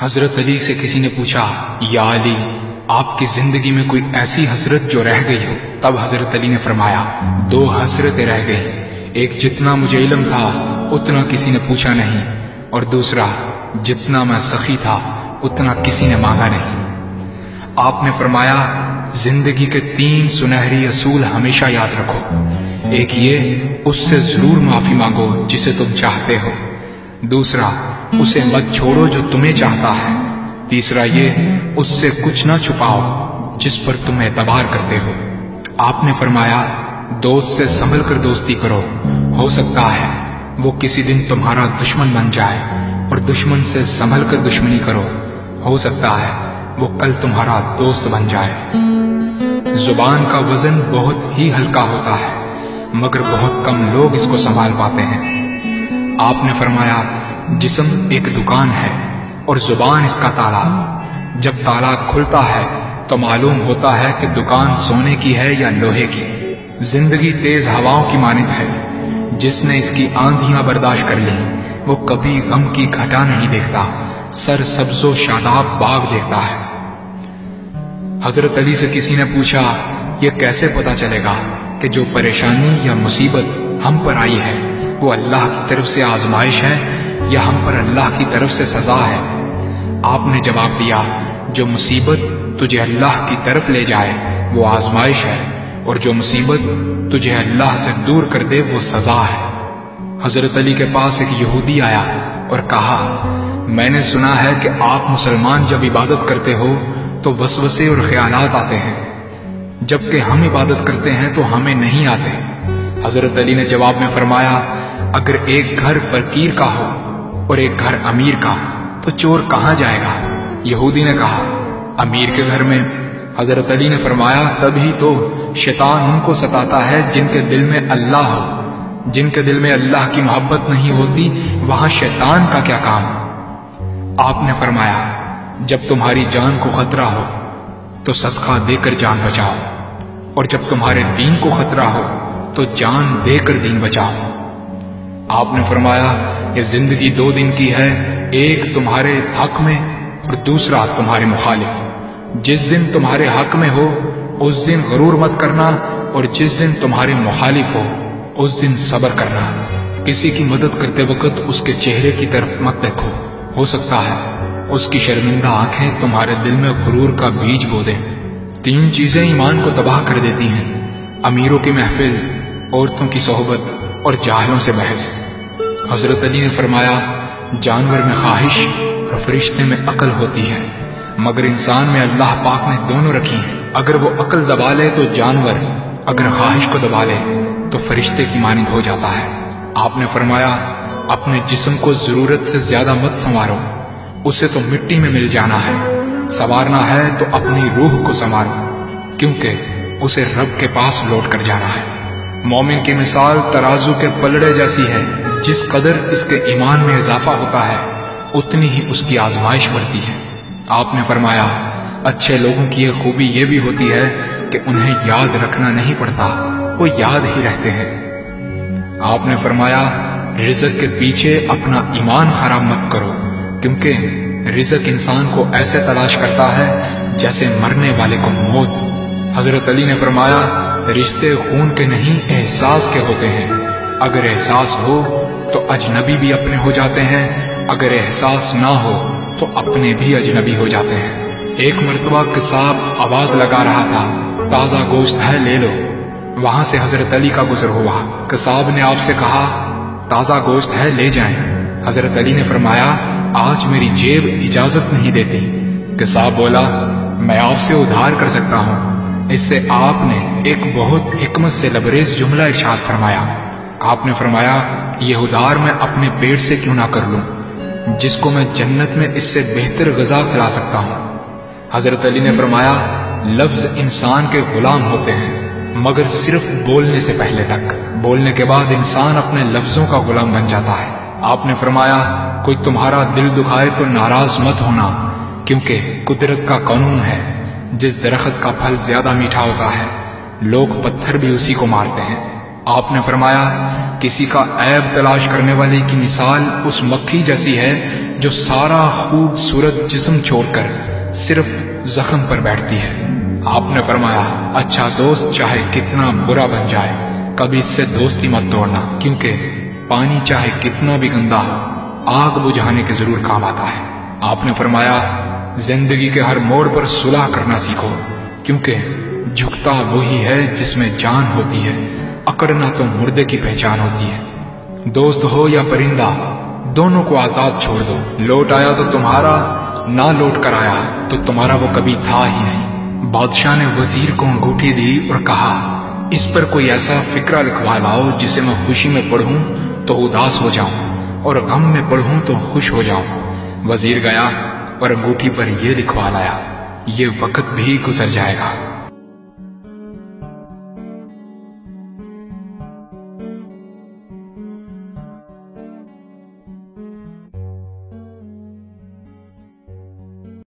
حضرت علی سے کسی نے پوچھا، یا علی، آپ کی زندگی میں کوئی ایسی حسرت جو رہ گئی ہو؟ تب حضرت علی نے فرمایا، 2 حسرتیں رہ گئی، ایک جتنا مجھے علم تھا اتنا کسی نے پوچھا نہیں، اور دوسرا جتنا میں سخی تھا اتنا کسی نے مانگا نہیں۔ آپ نے فرمایا، زندگی کے 3 سنہری اصول ہمیشہ یاد رکھو۔ ایک یہ، اس سے ضرور معافی مانگو جسے تم چاہتے ہو۔ دوسرا، اسے مت چھوڑو جو تمہیں چاہتا ہے۔ تیسرا یہ، اس سے کچھ نہ چھپاؤ جس پر تم اعتبار کرتے ہو۔ آپ نے فرمایا، دوست سے سنبھل کر دوستی کرو، ہو سکتا ہے وہ کسی دن تمہارا دشمن بن جائے، اور دشمن سے سنبھل کر دشمنی کرو، ہو سکتا ہے وہ کل تمہارا دوست بن جائے۔ زبان کا وزن بہت ہی ہلکا ہوتا ہے، مگر بہت کم لوگ اس کو سنبھال پاتے ہیں۔ آپ نے فرمایا، جسم ایک دکان ہے اور زبان اس کا تالا۔ جب تالا کھلتا ہے تو معلوم ہوتا ہے کہ دکان سونے کی ہے یا لوہے کی۔ زندگی تیز ہواؤں کی مانند ہے، جس نے اس کی آندھیاں برداشت کر لی وہ کبھی غم کی گھٹا نہیں دیکھتا، سر سبز و شاداب باغ دیکھتا ہے۔ حضرت علی سے کسی نے پوچھا، یہ کیسے پتا چلے گا کہ جو پریشانی یا مصیبت ہم پر آئی ہے وہ اللہ کی طرف سے آزمائش ہے یا ہم پر اللہ کی طرف سے سزا ہے؟ آپ نے جواب دیا، جو مصیبت تجھے اللہ کی طرف لے جائے وہ آزمائش ہے، اور جو مصیبت تجھے اللہ سے دور کر دے وہ سزا ہے۔ حضرت علی کے پاس ایک یہودی آیا اور کہا، میں نے سنا ہے کہ آپ مسلمان جب عبادت کرتے ہو تو وسوسے اور خیالات آتے ہیں، جبکہ ہم عبادت کرتے ہیں تو ہمیں نہیں آتے۔ حضرت علی نے جواب میں فرمایا، اگر ایک گھر فقیر کا ہو اور ایک گھر امیر کا تو چور کہاں جائے گا؟ یہودی نے کہا، امیر کے گھر میں۔ حضرت علی نے فرمایا، تبھی تو شیطان ان کو ستاتا ہے جن کے دل میں اللہ ہو۔ جن کے دل میں اللہ کی محبت نہیں ہوتی وہاں شیطان کا کیا کام؟ آپ نے فرمایا، جب تمہاری جان کو خطرہ ہو تو صدقہ دے کر جان بچاؤ، اور جب تمہارے دین کو خطرہ ہو تو جان دے کر دین بچاؤ۔ آپ نے فرمایا، یہ زندگی 2 دن کی ہے، ایک تمہارے حق میں اور دوسرا تمہارے مخالف۔ جس دن تمہارے حق میں ہو اس دن غرور مت کرنا، اور جس دن تمہارے مخالف ہو اس دن صبر کرنا۔ کسی کی مدد کرتے وقت اس کے چہرے کی طرف مت دیکھو، ہو سکتا ہے اس کی شرمندہ آنکھیں تمہارے دل میں غرور کا بیج بو دیں۔ 3 چیزیں ایمان کو تباہ کر دیتی ہیں، امیروں کی محفل، عورتوں کی صحبت اور جاہلوں سے بحث۔ حضرت علی نے فرمایا، جانور میں خواہش اور فرشتے میں عقل ہوتی ہے، مگر انسان میں اللہ پاک نے دونوں رکھی ہیں۔ اگر وہ عقل دبا لے تو جانور، اگر خواہش کو دبا لے تو فرشتے کی مانند ہو جاتا ہے۔ آپ نے فرمایا، اپنے جسم کو ضرورت سے زیادہ مت سنوارو، اسے تو مٹی میں مل جانا ہے۔ سنوارنا ہے تو اپنی روح کو سنوارو، کیونکہ اسے رب کے پاس لوٹ کر جانا ہے۔ مومن کی مثال ترازو کے پلڑے جیسی ہے، جس قدر اس کے ایمان میں اضافہ ہوتا ہے اتنی ہی اس کی آزمائش بڑھتی ہے۔ آپ نے فرمایا، اچھے لوگوں کی ایک خوبی یہ بھی ہوتی ہے کہ انہیں یاد رکھنا نہیں پڑتا، وہ یاد ہی رہتے ہیں۔ آپ نے فرمایا، رزق کے پیچھے اپنا ایمان خراب مت کرو، کیونکہ رزق انسان کو ایسے تلاش کرتا ہے جیسے مرنے والے کو موت۔ حضرت علی نے فرمایا، رشتے خون کے نہیں احساس کے ہوتے ہیں، اگر احساس ہو تو اجنبی بھی اپنے ہو جاتے ہیں، اگر احساس نہ ہو تو اپنے بھی اجنبی ہو جاتے ہیں۔ ایک مرتبہ قصاب آواز لگا رہا تھا، تازہ گوشت ہے لے لو۔ وہاں سے حضرت علی کا گزر ہوا، قصاب نے آپ سے کہا، تازہ گوشت ہے لے جائیں۔ حضرت علی نے فرمایا، آج میری جیب اجازت نہیں دیتی۔ قصاب بولا، میں آپ سے ادھار کر سکتا ہوں۔ اس سے آپ نے ایک بہت حکمت سے لبریز جملہ ارشاد فرمایا۔ آپ نے فرمایا، یہ ادھار میں اپنے پیٹ سے کیوں نہ کر لوں، جس کو میں جنت میں اس سے بہتر غذا کھلا سکتا ہوں۔ حضرت علی نے فرمایا، لفظ انسان کے غلام ہوتے ہیں مگر صرف بولنے سے پہلے تک، بولنے کے بعد انسان اپنے لفظوں کا غلام بن جاتا ہے۔ آپ نے فرمایا، کوئی تمہارا دل دکھائے تو ناراض مت ہونا، کیونکہ قدرت کا قانون ہے، جس درخت کا پھل زیادہ میٹھا ہوتا ہے لوگ پتھر بھی اسی کو مارتے ہیں۔ آپ نے فرمایا، کسی کا عیب تلاش کرنے والے کی مثال اس مکھی جیسی ہے جو سارا خوبصورت جسم چھوڑ کر صرف زخم پر بیٹھتی ہے۔ آپ نے فرمایا اچھا دوست چاہے کتنا برا بن جائے کبھی اس سے دوستی مت توڑنا، کیونکہ پانی چاہے کتنا بھی گندا ہو آگ بجھانے کے ضرور کام آتا ہے۔ آپ نے فرمایا زندگی کے ہر موڑ پر صلح کرنا سیکھو، کیونکہ جھکتا وہی ہے جس میں جان ہوتی ہے، اکڑنا تو مردے کی پہچان ہوتی ہے۔ دوست ہو یا پرندہ دونوں کو آزاد چھوڑ دو، لوٹ آیا تو تمہارا، نہ لوٹ کر آیا تو تمہارا وہ کبھی تھا ہی نہیں۔ بادشاہ نے وزیر کو انگوٹھی دی اور کہا اس پر کوئی ایسا فقرہ لکھوا لاؤ جسے میں خوشی میں پڑھوں تو اداس ہو جاؤں اور غم میں پڑھوں تو خوش ہو جاؤں۔ وزیر گیا اور انگوٹھی پر یہ لکھوا لایا یہ وقت بھی گزر جائے گا۔